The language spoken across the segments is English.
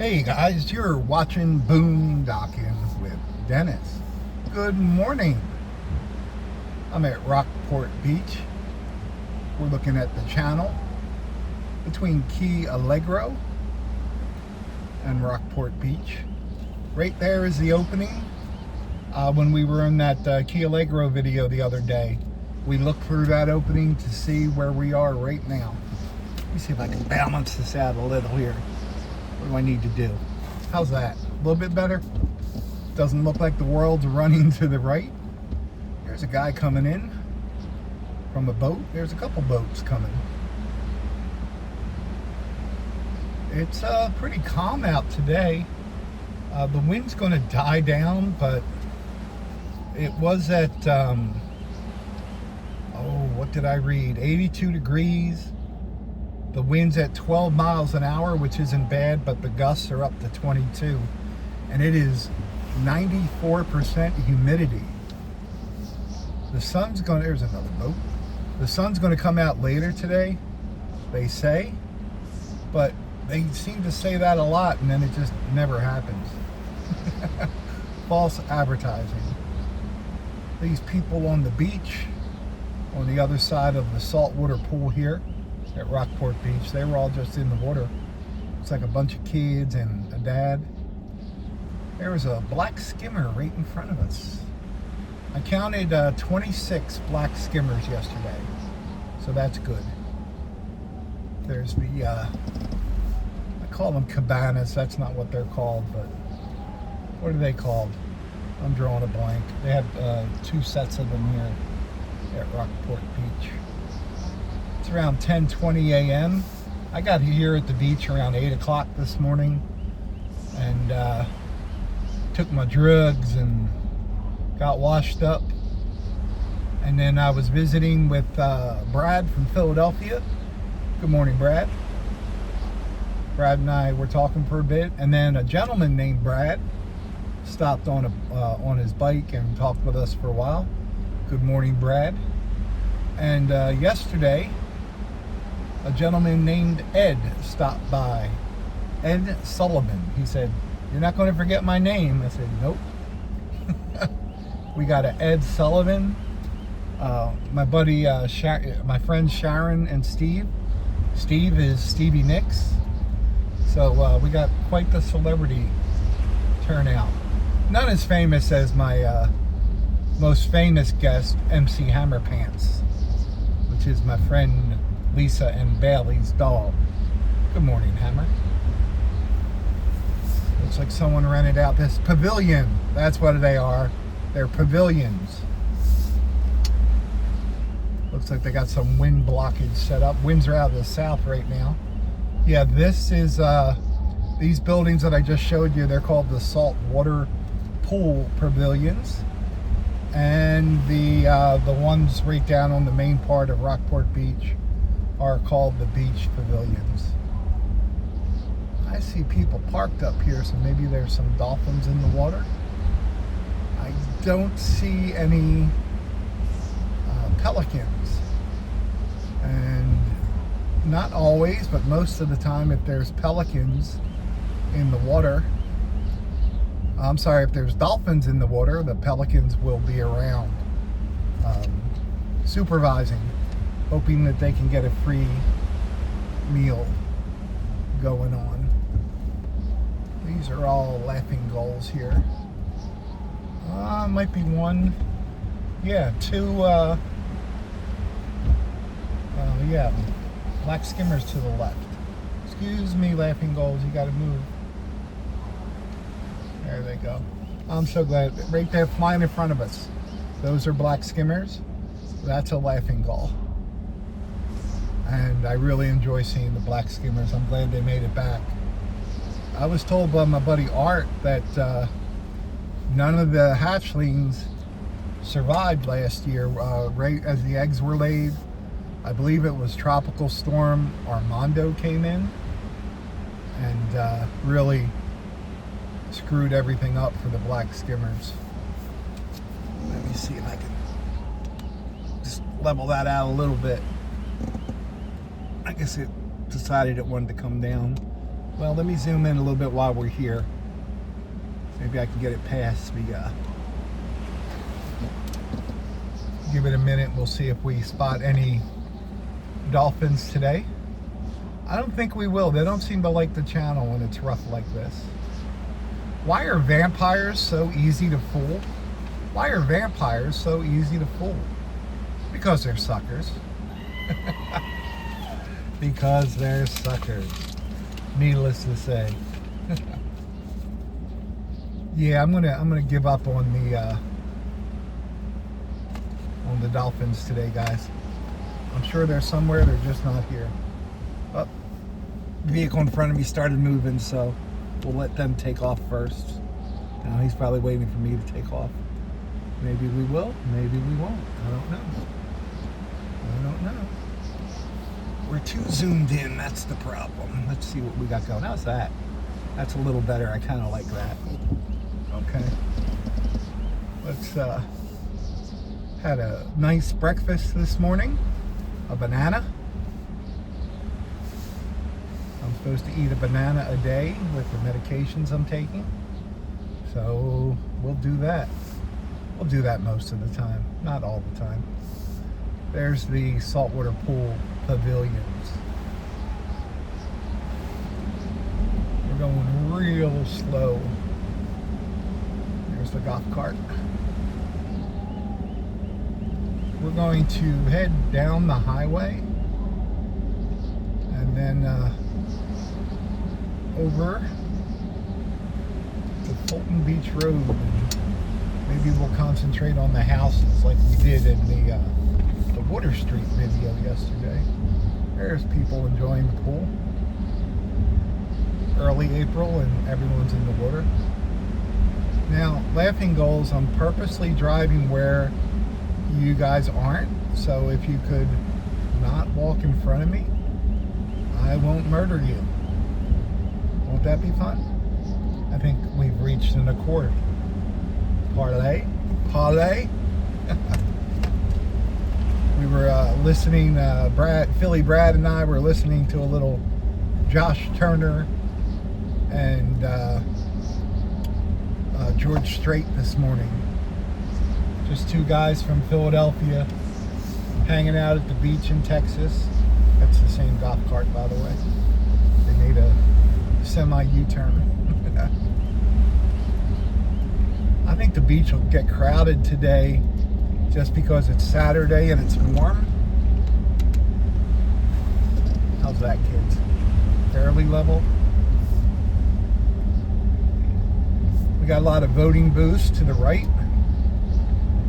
Hey guys, you're watching Boondocking with Dennis. Good morning. I'm at Rockport Beach. We're looking at the channel between Key Allegro and Rockport Beach. Right there is the opening. When we were in that Key Allegro video the other day, we looked through that opening to see where we are right now. Let me see if I can balance this out a little here. What do I need to do? How's that? A little bit better? Doesn't look like the world's running to the right. There's a guy coming in from a boat. There's a couple boats coming. It's pretty calm out today. The wind's going to die down, but it was at, what did I read? 82 degrees. The wind's at 12 miles an hour, which isn't bad, but the gusts are up to 22. And it is 94% humidity. The sun's going to, there's another boat. The sun's going to come out later today, they say. But they seem to say that a lot, and then it just never happens. False advertising. These people on the beach, on the other side of the saltwater pool here, at Rockport Beach, they were all just in the water. It's like a bunch of kids and a dad. There was a black skimmer right in front of us. I counted 26 black skimmers yesterday, so that's good. There's the, I call them cabanas. That's not what they're called, but what are they called? I'm drawing a blank. They have 2 sets of them here at Rockport Beach. It's around 10:20 a.m. I got here at the beach around 8 o'clock this morning and took my drugs and got washed up. And then I was visiting with Brad from Philadelphia. Good morning, Brad. Brad and I were talking for a bit, and then a gentleman named Brad stopped on his bike and talked with us for a while. Good morning, Brad. And yesterday, a gentleman named Ed stopped by. Ed Sullivan. He said, "You're not going to forget my name." I said, "Nope." We got an Ed Sullivan. My buddy, my friends Sharon and Steve. Steve is Stevie Nicks. So we got quite the celebrity turnout. Not as famous as my most famous guest, MC Hammerpants, which is my friend Lisa and Bailey's dog. Good morning, Hammer. Looks like someone rented out this pavilion. That's what they are. They're pavilions. Looks like they got some wind blockage set up. Winds are out of the south right now. Yeah, this is, these buildings that I just showed you, they're called the saltwater pool pavilions. And the ones right down on the main part of Rockport Beach are called the beach pavilions. I see people parked up here, so maybe there's some dolphins in the water. I don't see any pelicans. And not always, but most of the time, if there's pelicans in the water, I'm sorry, if there's dolphins in the water, the pelicans will be around supervising, hoping that they can get a free meal going on. These are all laughing gulls here. Might be one. Yeah, 2. Yeah, black skimmers to the left. Excuse me, laughing gulls, you gotta move. There they go. I'm so glad. Right there, flying in front of us. Those are black skimmers. That's a laughing gull. And I really enjoy seeing the black skimmers. I'm glad they made it back. I was told by my buddy Art that none of the hatchlings survived last year, right as the eggs were laid. I believe it was Tropical Storm Armando came in and really screwed everything up for the black skimmers. Let me see if I can just level that out a little bit. I guess it decided it wanted to come down. Well, let me zoom in a little bit while we're here. Maybe I can get it past the... give it a minute. We'll see if we spot any dolphins today. I don't think we will. They don't seem to like the channel when it's rough like this. Why are vampires so easy to fool? Why are vampires so easy to fool? Because they're suckers. Because they're suckers. Needless to say. Yeah, I'm gonna give up on the dolphins today, guys. I'm sure they're somewhere. They're just not here. Oh, the vehicle in front of me started moving, so we'll let them take off first. Now he's probably waiting for me to take off. Maybe we will. Maybe we won't. I don't know. I don't know. We're too zoomed in. That's the problem. Let's see what we got going. How's that? That's a little better. I kind of like that. Okay. Let's had a nice breakfast this morning. A banana. I'm supposed to eat a banana a day with the medications I'm taking. So we'll do that. We'll do that most of the time. Not all the time. There's the saltwater pool pavilions. We're going real slow. There's the golf cart. We're going to head down the highway and then over to Fulton Beach Road. Maybe we'll concentrate on the houses like we did in the Water Street video yesterday. There's people enjoying the pool. Early April and everyone's in the water. Now, laughing goals, I'm purposely driving where you guys aren't, so if you could not walk in front of me, I won't murder you. Won't that be fun? I think we've reached an accord. Parlay? Parlay? We were listening, Philly Brad and I were listening to a little Josh Turner and George Strait this morning. Just two guys from Philadelphia hanging out at the beach in Texas. That's the same golf cart, by the way. They made a semi-U-turn. I think the beach will get crowded today just because it's Saturday and it's warm. How's that, kids? Fairly level. We got a lot of voting booths to the right.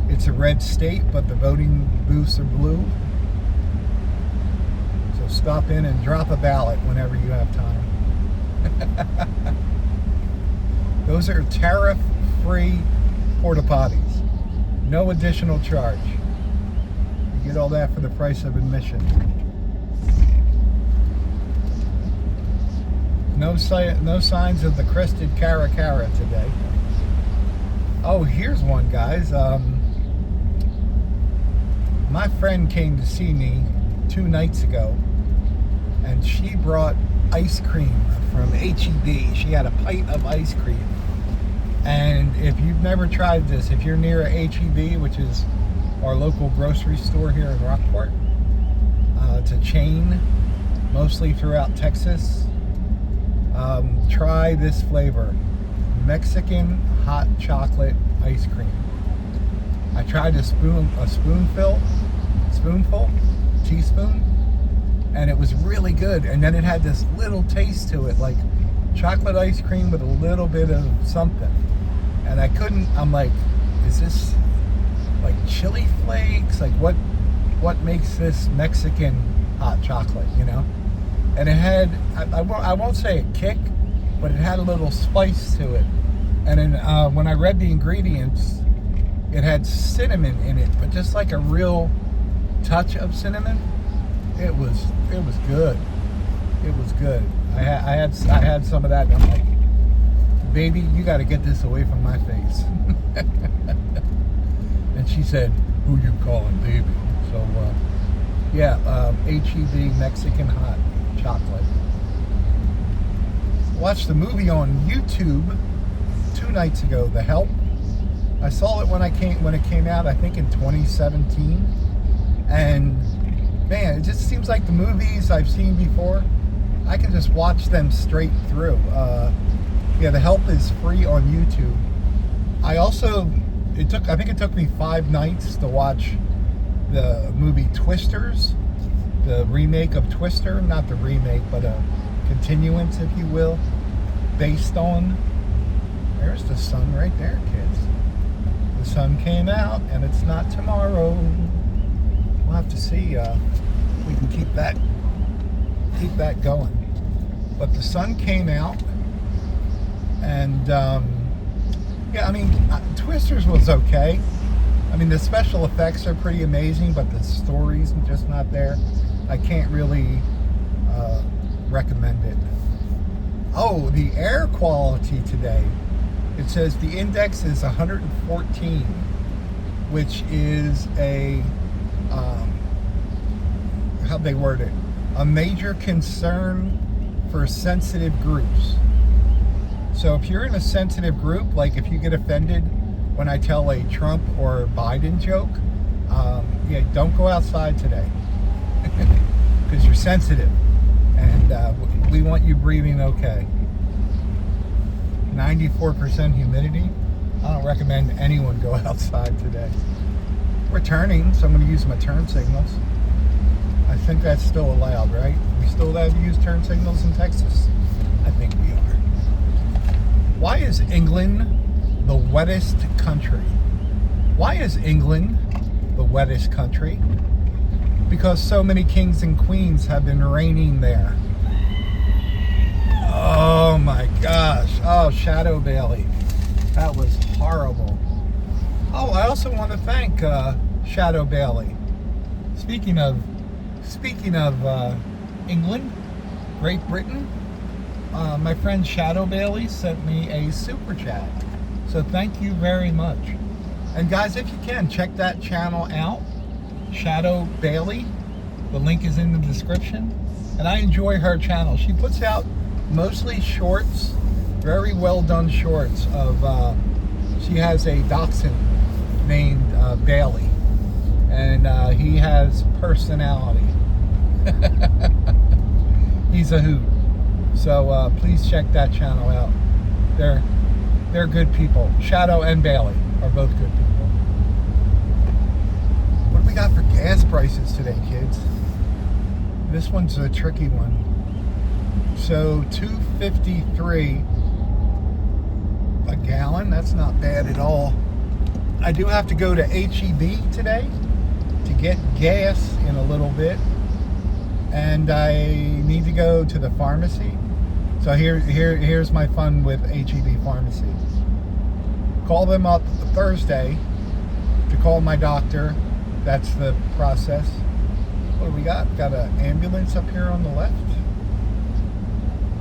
It's a red state, but the voting booths are blue. So stop in and drop a ballot whenever you have time. Those are tariff-free porta potties. No additional charge. You get all that for the price of admission. No signs of the crested caracara today. Oh, here's one, guys. My friend came to see me 2 nights ago, and she brought ice cream from H-E-B. She had a pint of ice cream. And if you've never tried this, if you're near H-E-B, which is our local grocery store here in Rockport, it's a chain, mostly throughout Texas. Try this flavor, Mexican hot chocolate ice cream. I tried a teaspoon, and it was really good. And then it had this little taste to it, like chocolate ice cream with a little bit of something. And I'm like, is this like chili flakes? Like what makes this Mexican hot chocolate, you know? And it had, I won't say a kick, but it had a little spice to it. And then when I read the ingredients, it had cinnamon in it, but just like a real touch of cinnamon. It was good. It was good. I had some of that, and I'm like, baby, you got to get this away from my face. And she said, who you calling baby? So yeah, H-E-B Mexican hot chocolate. watched the movie on YouTube 2 nights ago, The Help. I saw it when it came out, I think in 2017. And man, it just seems like the movies I've seen before, I can just watch them straight through. Yeah, The Help is free on YouTube. I think it took me 5 nights to watch the movie Twisters, the remake of Twister, not the remake, but a continuance, if you will, based on, there's the sun right there, kids. The sun came out, and it's not tomorrow. We'll have to see if we can keep that going. But the sun came out, and yeah, I mean, Twisters was okay. I mean, the special effects are pretty amazing, but the story's just not there. I can't really recommend it. Oh, the air quality today. It says the index is 114, which is a, how'd they word it? A major concern for sensitive groups. So if you're in a sensitive group, like if you get offended when I tell a Trump or Biden joke, yeah, don't go outside today because you're sensitive, and we want you breathing okay. 94% humidity. I don't recommend anyone go outside today. We're turning, so I'm going to use my turn signals. I think that's still allowed, right? We still allowed to use turn signals in Texas? I think we are. Why is England the wettest country? Why is England the wettest country? Because so many kings and queens have been reigning there. Oh my gosh. Oh, Shadow Bailey. That was horrible. Oh, I also want to thank Shadow Bailey. Speaking of England, Great Britain, my friend Shadow Bailey sent me a super chat. So thank you very much. And guys, if you can, check that channel out, Shadow Bailey. The link is in the description. And I enjoy her channel. She puts out mostly shorts, very well done shorts of, she has a dachshund named Bailey. And he has personality. He's a hoot. So please check that channel out. They're good people. Shadow and Bailey are both good people. What do we got for gas prices today, kids? This one's a tricky one. So $2.53 a gallon. That's not bad at all. I do have to go to HEB today to get gas in a little bit, and I need to go to the pharmacy. So here's my fun with HEB pharmacy. Call them up Thursday to call my doctor. That's the process. What do we got? Got an ambulance up here on the left.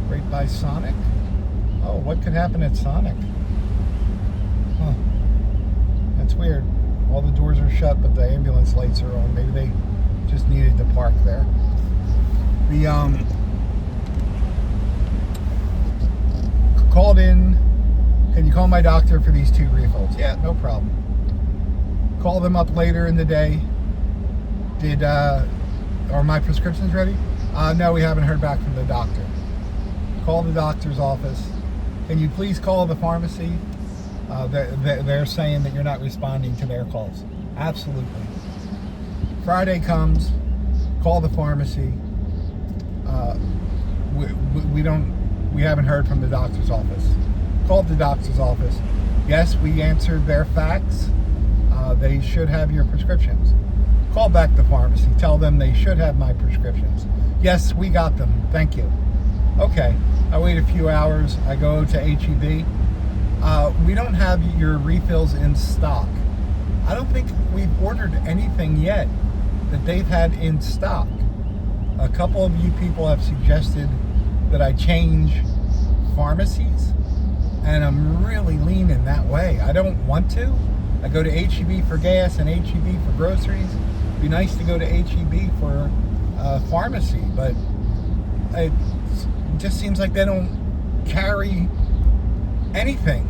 Right by Sonic. Oh, what could happen at Sonic? Huh. That's weird. All the doors are shut, but the ambulance lights are on. Maybe they just needed to park there. The called in. Can you call my doctor for these 2 refills? Yeah, no problem. Call them up later in the day. Are my prescriptions ready? No, we haven't heard back from the doctor. Call the doctor's office. Can you please call the pharmacy? They're saying that you're not responding to their calls. Absolutely. Friday comes, call the pharmacy. We haven't heard from the doctor's office. Called the doctor's office. Yes, we answered their fax. They should have your prescriptions. Call back the pharmacy. Tell them they should have my prescriptions. Yes, we got them. Thank you. Okay. I wait a few hours. I go to HEB. We don't have your refills in stock. I don't think we've ordered anything yet that they've had in stock. A couple of you people have suggested that I change pharmacies, and I'm really leaning that way. I don't want to. I go to HEB for gas and HEB for groceries. It'd be nice to go to HEB for pharmacy, but it just seems like they don't carry anything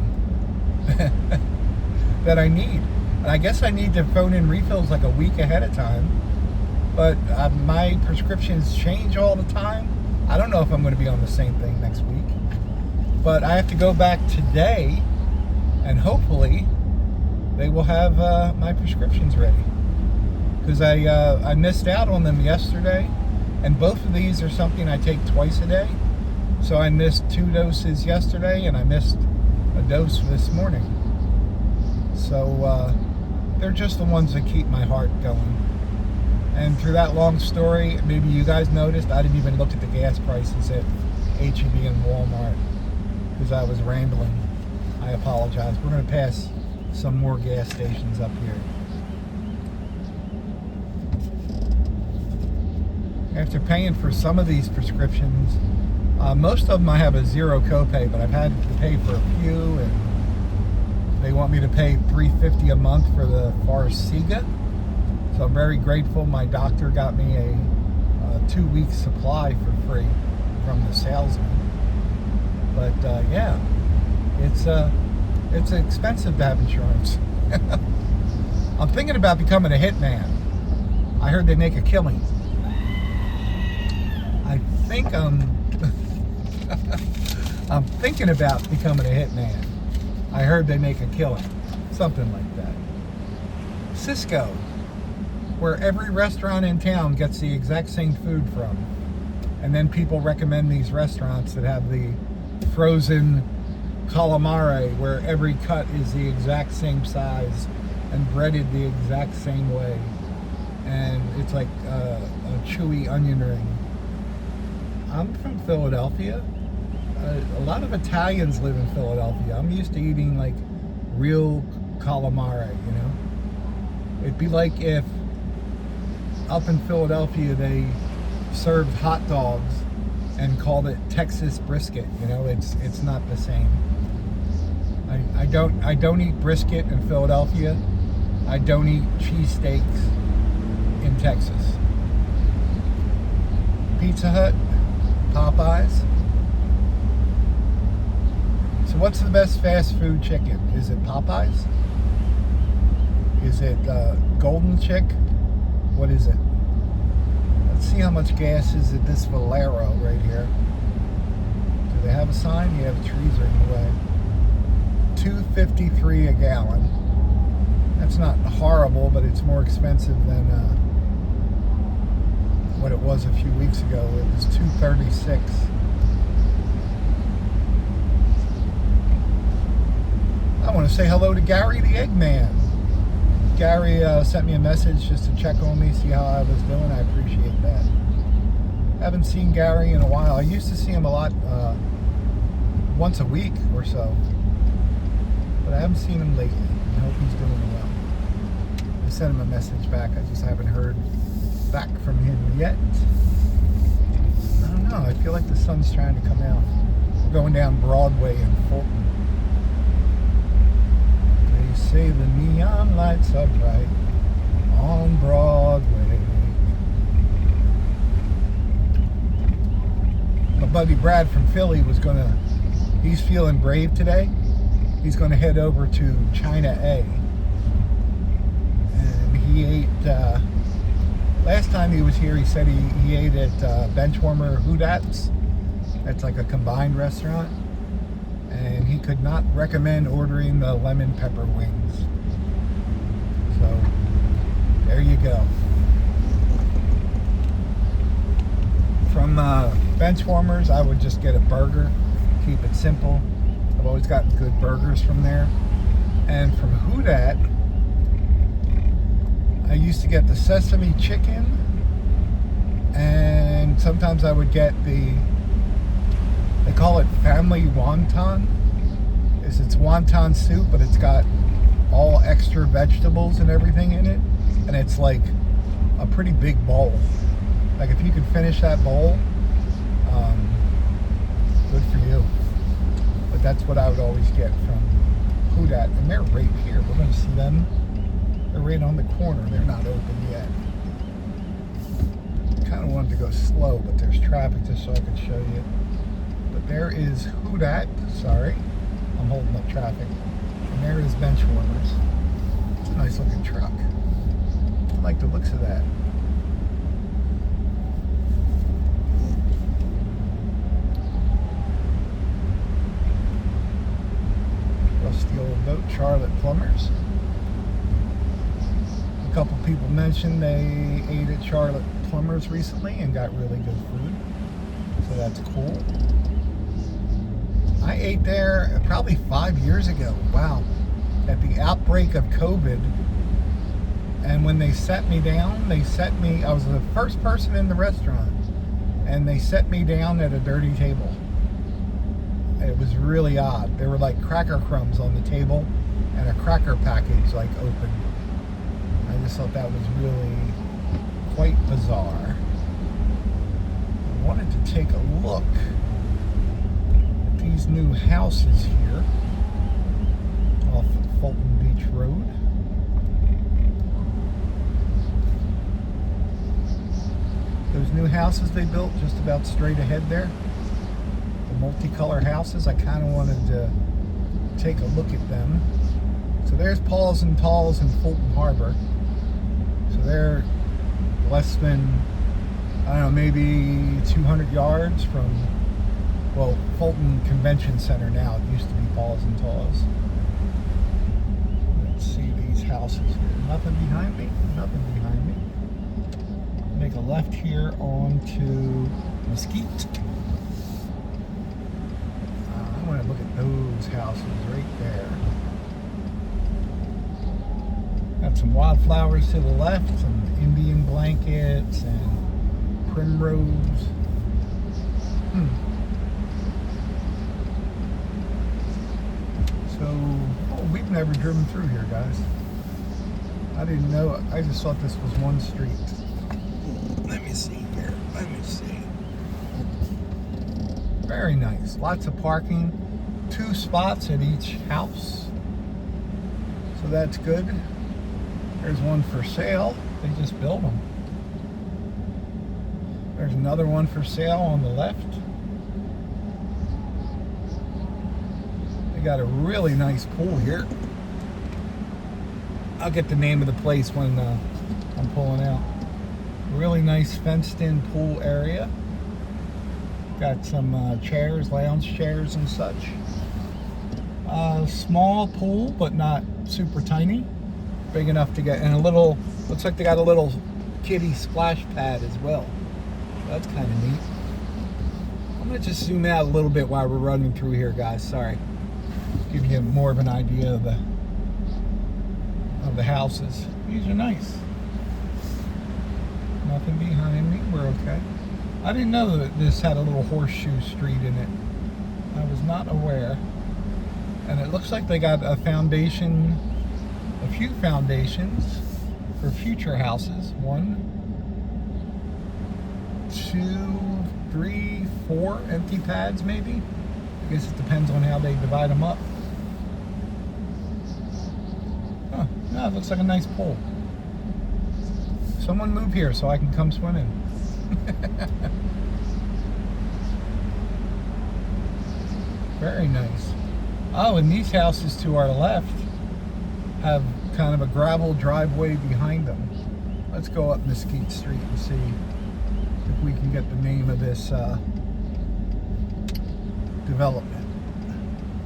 that I need. And I guess I need to phone in refills like a week ahead of time. But my prescriptions change all the time. I don't know if I'm going to be on the same thing next week. But I have to go back today, and hopefully they will have my prescriptions ready. Because I missed out on them yesterday. And both of these are something I take twice a day. So I missed 2 doses yesterday, and I missed a dose this morning. So they're just the ones that keep my heart going. And through that long story, maybe you guys noticed, I didn't even look at the gas prices at H-E-B and Walmart because I was rambling. I apologize. We're going to pass some more gas stations up here. After paying for some of these prescriptions, most of them I have a zero copay, but I've had to pay for a few, and they want me to pay $350 a month for the Farxiga. So I'm very grateful. My doctor got me a 2-week supply for free from the salesman. But yeah, it's expensive to have insurance. I'm thinking about becoming a hitman. I heard they make a killing. I think I'm thinking about becoming a hitman. I heard they make a killing, something like that. Cisco, where every restaurant in town gets the exact same food from. And then people recommend these restaurants that have the frozen calamari, where every cut is the exact same size and breaded the exact same way. And it's like a chewy onion ring. I'm from Philadelphia. A lot of Italians live in Philadelphia. I'm used to eating like real calamari, you know? It'd be like if up in Philadelphia they served hot dogs and called it Texas brisket. You know, it's not the same. I don't eat brisket in Philadelphia. I don't eat cheesesteaks in Texas. Pizza Hut, Popeyes. So what's the best fast food chicken? Is it Popeyes? Is it Golden Chick? What is it? Let's see how much gas is at this Valero right here. Do they have a sign? Yeah, the trees are in the way. $2.53 a gallon. That's not horrible, but it's more expensive than what it was a few weeks ago. It was $2.36. I want to say hello to Gary the Eggman. Gary sent me a message just to check on me, see how I was doing. I appreciate that. Haven't seen Gary in a while. I used to see him a lot, once a week or so. But I haven't seen him lately. I hope he's doing well. I sent him a message back. I just haven't heard back from him yet. I don't know. I feel like the sun's trying to come out. We're going down Broadway in Fulton. They say the neon lights are bright on Broadway. My buddy Brad from Philly he's feeling brave today. He's going to head over to China A. And he ate, last time he was here, he said he ate at Benchwarmer Houdat's. That's like a combined restaurant. And he could not recommend ordering the lemon pepper wings. So, there you go. From Benchwarmers, I would just get a burger, keep it simple. I've always gotten good burgers from there. And from Houdat, I used to get the sesame chicken, and sometimes I would get they call it family wonton. It's wonton soup, but it's got all extra vegetables and everything in it. And it's like a pretty big bowl. Like if you could finish that bowl, good for you. But that's what I would always get from Houdat. And they're right here. We're going to see them. They're right on the corner. They're not open yet. Kind of wanted to go slow, but there's traffic just so I could show you. But there is Who Dat. Sorry, I'm holding up traffic. And there is Benchwarmers. It's a nice looking truck. I like the looks of that. Rusty old boat, Charlotte Plumbers. A couple people mentioned they ate at Charlotte Plumbers recently and got really good food. So that's cool. I ate there probably 5 years ago. Wow. At the outbreak of COVID. And when they set me down, I was the first person in the restaurant. And they set me down at a dirty table. It was really odd. There were like cracker crumbs on the table and a cracker package like open. I just thought that was really quite bizarre. I wanted to take a look at these new houses here off of Fulton Beach Road. Those new houses they built just about straight ahead there, the multicolor houses, I kind of wanted to take a look at them. So there's Paws and Talls in Fulton Harbor. So they're less than, I don't know, maybe 200 yards from, well, Fulton Convention Center now. It used to be Paws and Talls. Let's see these houses here. Nothing behind me. Nothing behind me. Make a left here onto Mesquite. I want to look at those houses right there. Got some wildflowers to the left, some Indian blankets and primrose. So, we've never driven through here, guys. I didn't know. I just thought this was one street. Let me see here. Let me see. Very nice. Lots of parking. 2 spots at each house. So that's good. There's one for sale. They just built them. There's another one for sale on the left. They got a really nice pool here. I'll get the name of the place when I'm pulling out. Really nice fenced-in pool area. Got some chairs, lounge chairs and such. Small pool, but not super tiny. Big enough to get, and a little, looks like they got a little kiddie splash pad as well. That's kind of neat. I'm going to just zoom out a little bit while we're running through here, guys. Sorry. Give you more of an idea of the houses. These are nice. Nothing behind me. We're okay. I didn't know that this had a little horseshoe street in it. I was not aware. And it looks like they got a foundation, a few foundations for future houses. 1, 2, 3, 4 empty pads maybe. I guess it depends on how they divide them up. Huh, no, it looks like a nice pool. Someone move here so I can come swimming. Very nice. Oh, and these houses to our left have kind of a gravel driveway behind them. Let's go up Mesquite Street and see if we can get the name of this development.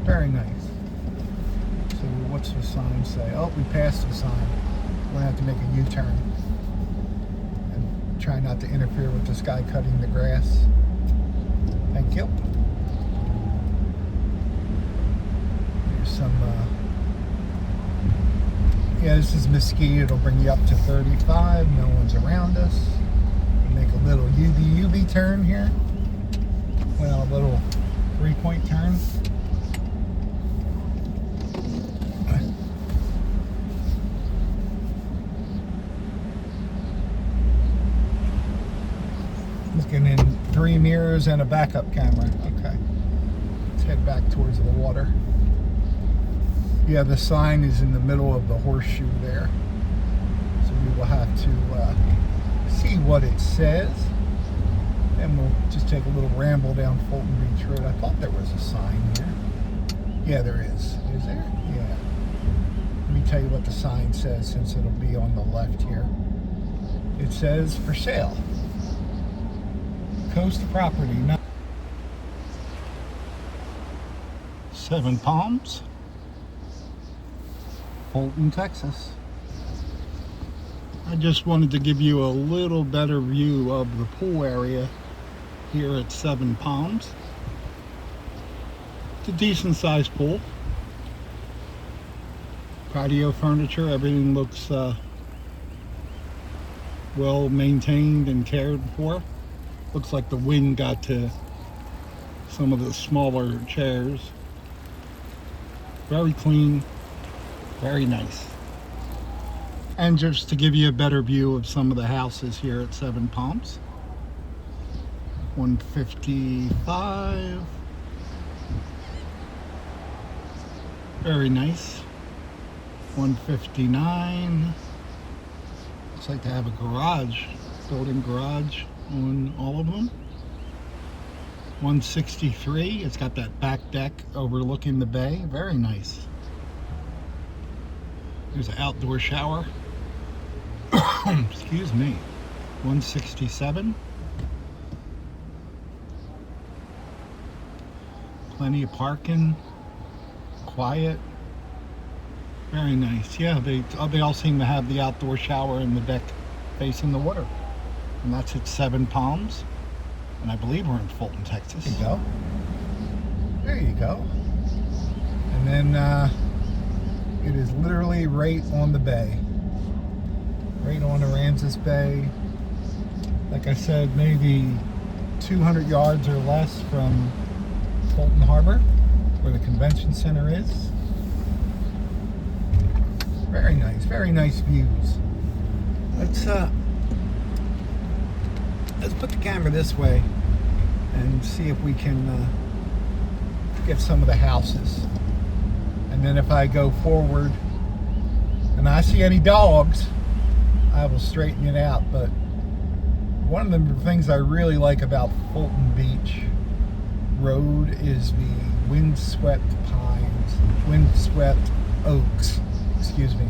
Very nice. So what's the sign say? Oh, we passed the sign. We're gonna have to make a U-turn. Try not to interfere with this guy cutting the grass. Thank you. Here's some, yeah, this is Mesquite. It'll bring you up to 35. No one's around us. We'll make a little UB turn here. Well, a little 3-point turn. Looking in 3 mirrors and a backup camera. Okay. Let's head back towards the water. Yeah, the sign is in the middle of the horseshoe there. So we will have to see what it says. And we'll just take a little ramble down Fulton Beach Road. I thought there was a sign here. Yeah, there is. Is there? Yeah. Let me tell you what the sign says, since it'll be on the left here. It says, for sale. Coast property. No. 7 Palms, Fulton, Texas. I just wanted to give you a little better view of the pool area here at 7 Palms. It's a decent sized pool. Patio furniture, everything looks well maintained and cared for. Looks like the wind got to some of the smaller chairs. Very clean, very nice. And just to give you a better view of some of the houses here at 7 Palms. 155. Very nice. 159. Looks like they have a garage, built-in garage on all of them. 163, it's got that back deck overlooking the bay. Very nice. There's an outdoor shower. Excuse me. 167. Plenty of parking. Quiet. Very nice. Yeah, they all seem to have the outdoor shower and the deck facing the water. And that's at 7 Palms. And I believe we're in Fulton, Texas. There you go. There you go. And then it is literally right on the bay. Right on Aransas Bay. Like I said, maybe 200 yards or less from Fulton Harbor, where the convention center is. Very nice views. Let's put the camera this way and see if we can get some of the houses. And then if I go forward and I see any dogs, I will straighten it out. But one of the things I really like about Fulton Beach Road is the windswept pines, windswept oaks, excuse me.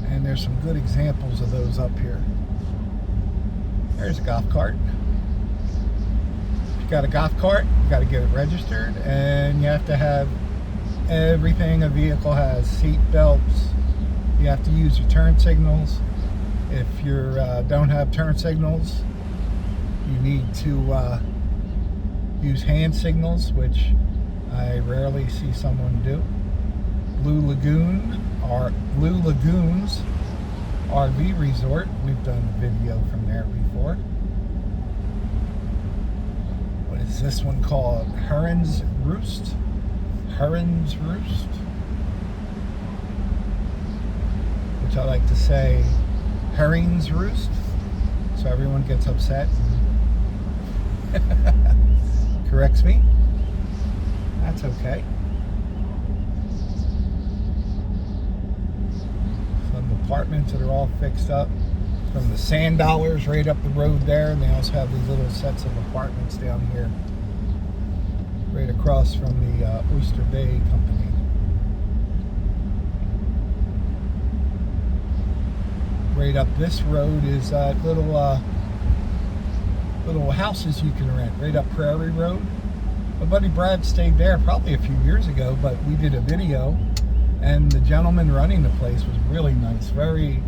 And there's some good examples of those up here. There's a golf cart. If you got a golf cart, you got to get it registered, and you have to have everything a vehicle has. Seat belts. You have to use your turn signals. If you don't have turn signals, you need to use hand signals, which I rarely see someone do. Blue Lagoons RV Resort. We've done a video from there before. What is this one called? Heron's Roost? Heron's Roost? Which I like to say Herring's Roost, so everyone gets upset and corrects me. That's okay. Apartments that are all fixed up, from the Sand Dollars right up the road there, and they also have these little sets of apartments down here right across from the Oyster Bay Company. Right up this road is little houses you can rent right up Prairie Road. My buddy Brad stayed there probably a few years ago, but we did a video. And the gentleman running the place was really nice, very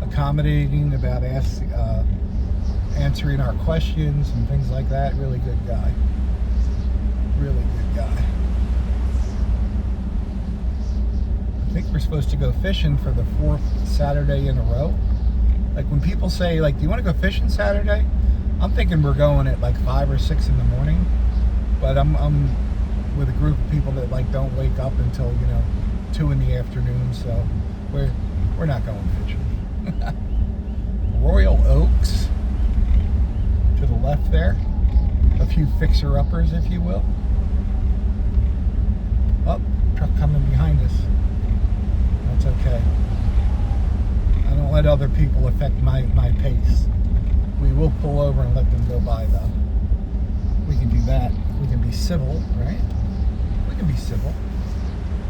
accommodating about answering our questions and things like that. Really good guy. Really good guy. I think we're supposed to go fishing for the 4th Saturday in a row. Like when people say, like, do you want to go fishing Saturday? I'm thinking we're going at like 5 or 6 in the morning. But I'm with a group of people that like don't wake up until, 2 in the afternoon, so we're not going fishing. Royal Oaks to the left there. A few fixer-uppers, if you will. Oh, truck coming behind us. That's okay. I don't let other people affect my pace. We will will pull over and let them go by, though. We can do that. We can be civil, right? We can be civil.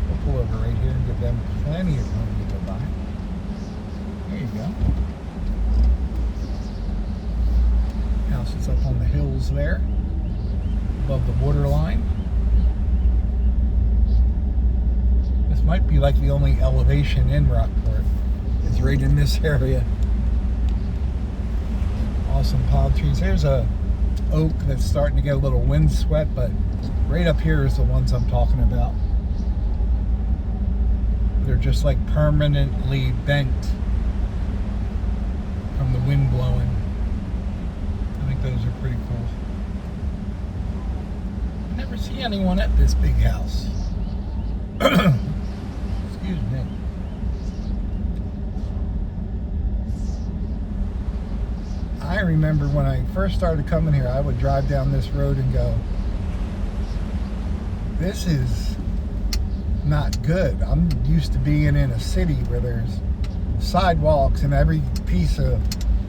We'll pull over right here and give them plenty of room to go by. There you go. House is up on the hills there, above the waterline. This might be like the only elevation in Rockport. It's right in this area. Awesome palm trees. There's a oak that's starting to get a little windswept, but right up here is the ones I'm talking about. They're just like permanently bent from the wind blowing. I think those are pretty cool. I never see anyone at this big house. Excuse me. I remember when I first started coming here, I would drive down this road and go, this is not good. I'm used to being in a city where there's sidewalks and every piece of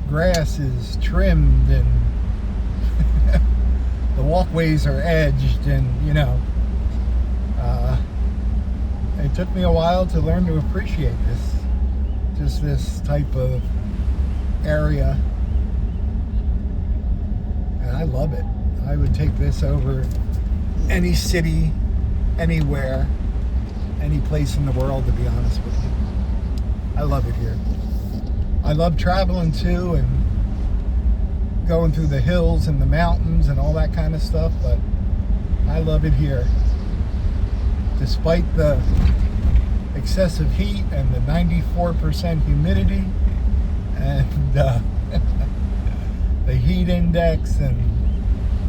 grass is trimmed and the walkways are edged, and it took me a while to learn to appreciate this type of area, and I love it. I would take this over any city, anywhere, any place in the world, to be honest with you. I love it here. I love traveling too and going through the hills and the mountains and all that kind of stuff, but I love it here. Despite the excessive heat and the 94% humidity and the heat index, and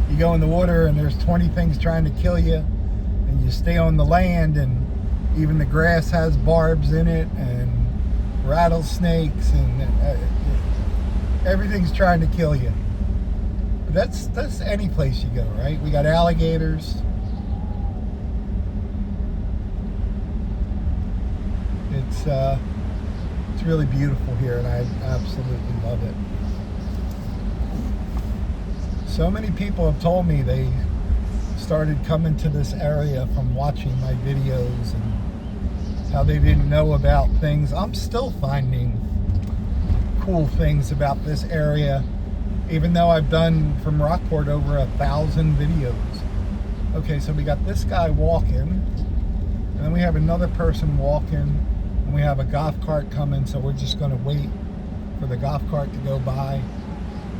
you go in the water and there's 20 things trying to kill you, and you stay on the land and even the grass has barbs in it and rattlesnakes and everything's trying to kill you. But that's any place you go, right? We got alligators. It's really beautiful here, and I absolutely love it. So many people have told me they started coming to this area from watching my videos and how they didn't know about things. I'm still finding cool things about this area, even though I've done from Rockport over 1,000 videos. Okay, so we got this guy walking, and then we have another person walking, and we have a golf cart coming, so we're just going to wait for the golf cart to go by.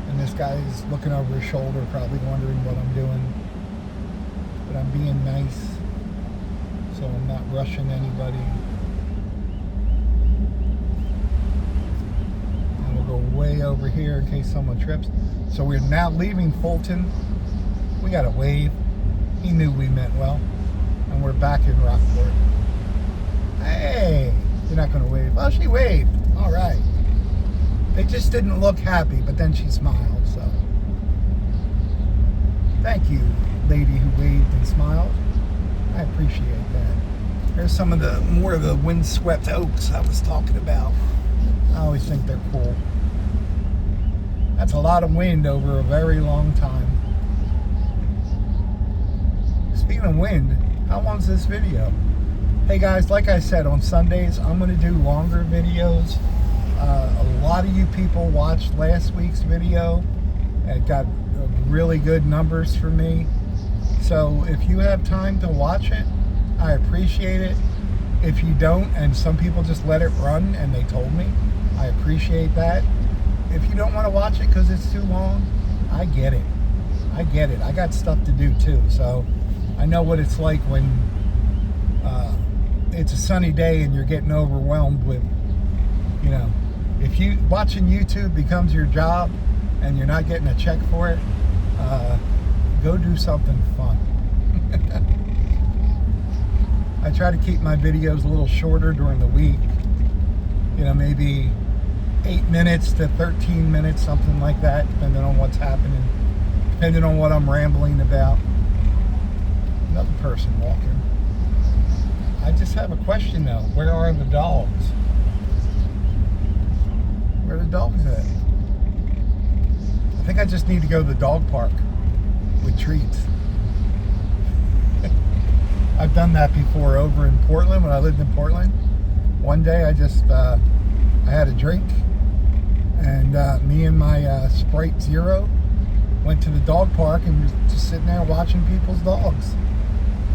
And this guy's looking over his shoulder, probably wondering what I'm doing. But I'm being nice, so I'm not rushing anybody. And we'll go way over here in case someone trips. So we're now leaving Fulton. We got a wave. He knew we meant well. And we're back in Rockport. Hey, you're not going to wave. Oh, she waved. All right. They just didn't look happy, but then she smiled, so. Thank you, lady who waved and smiled. I appreciate that. There's some of the more of the windswept oaks I was talking about. I always think they're cool. That's a lot of wind over a very long time. Speaking of wind, how long's this video? Hey guys, like I said, on Sundays, I'm going to do longer videos. A lot of you people watched last week's video. It got really good numbers for me. So if you have time to watch it, I appreciate it. If you don't, and some people just let it run and they told me, I appreciate that. If you don't want to watch it because it's too long, I get it. I get it. I got stuff to do too. So I know what it's like when it's a sunny day and you're getting overwhelmed with, if you watching YouTube becomes your job and you're not getting a check for it, go do something fun. I try to keep my videos a little shorter during the week, maybe 8 minutes to 13 minutes, something like that, depending on what's happening, depending on what I'm rambling about. Another person walking. I just have a question though. Where are the dogs? Where are the dogs at? I think think I just need to go to the dog park with treats. I've done that before over in Portland when I lived in Portland. One day I just I had a drink, and me and my Sprite Zero went to the dog park and was just sitting there watching people's dogs.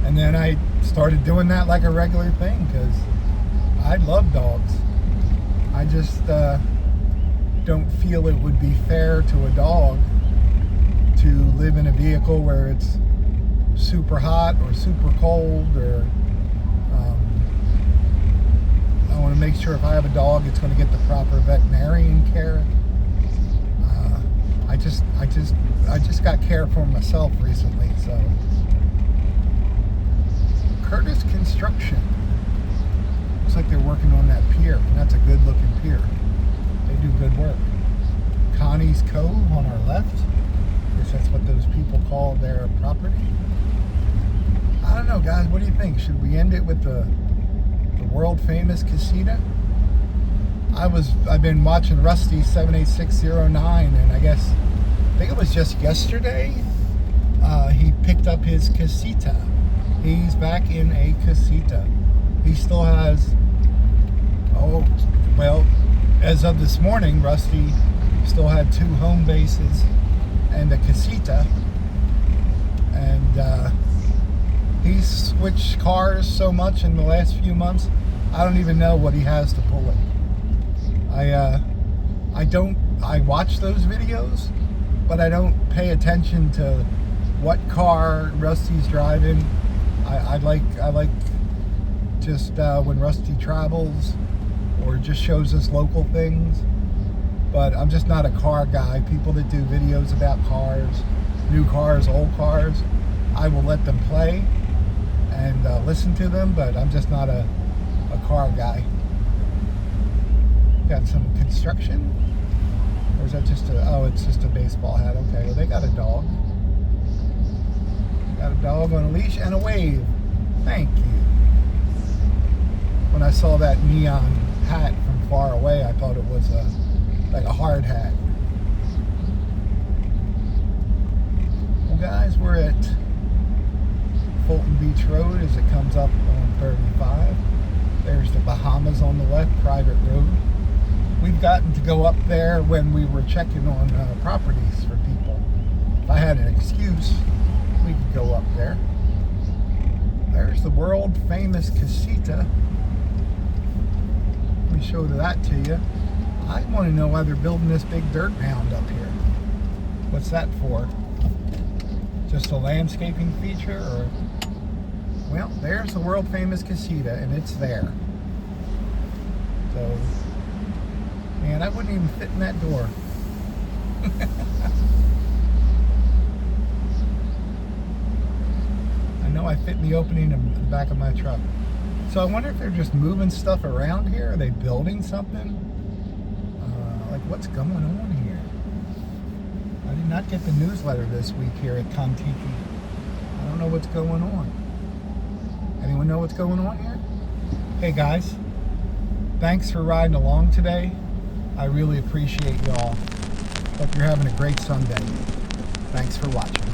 And then I started doing that like a regular thing because I love dogs. I just don't feel it would be fair to a dog to live in a vehicle where it's super hot or super cold, or I want to make sure if I have a dog it's going to get the proper veterinarian care. I just got care for myself recently, so. Curtis Construction. Looks like they're working on that pier, and that's a good looking pier. They do good work. Connie's Cove on our left. I guess that's what those people call their property. I don't know, guys. What do you think? Should we end it with the world famous casita? I've been watching Rusty 78609, and I think it was just yesterday he picked up his casita. He's back in a casita. He still has, as of this morning, Rusty still had 2 home bases and a casita. And he's switched cars so much in the last few months, I don't even know what he has to pull it. I watch those videos, but I don't pay attention to what car Rusty's driving. I like just when Rusty travels or just shows us local things, but I'm just not a car guy. People that do videos about cars, new cars, old cars, I will let them play and listen to them, but I'm just not a car guy. Got some construction, or is that just it's just a baseball hat. Okay, well, they got a dog. Got a dog on a leash and a wave. Thank you. When I saw that neon hat from far away, I thought it was like a hard hat. Well, guys, we're at Fulton Beach Road as it comes up on 35. There's the Bahamas on the left, private road. We've gotten to go up there when we were checking on properties for people. If I had an excuse, we could go up there. There's the world famous casita. Let me show that to you. I want to know why they're building this big dirt mound up here. What's that for? Just a landscaping feature, or? Well, there's the world famous casita, and it's there. So, man, I wouldn't even fit in that door. I know I fit in the opening in the back of my truck. So I wonder if they're just moving stuff around here. Are they building something? Like, what's going on here? I did not get the newsletter this week here at Contiki. I don't know what's going on. Anyone know what's going on here? Hey guys, thanks for riding along today. I really appreciate y'all. Hope you're having a great Sunday. Thanks for watching.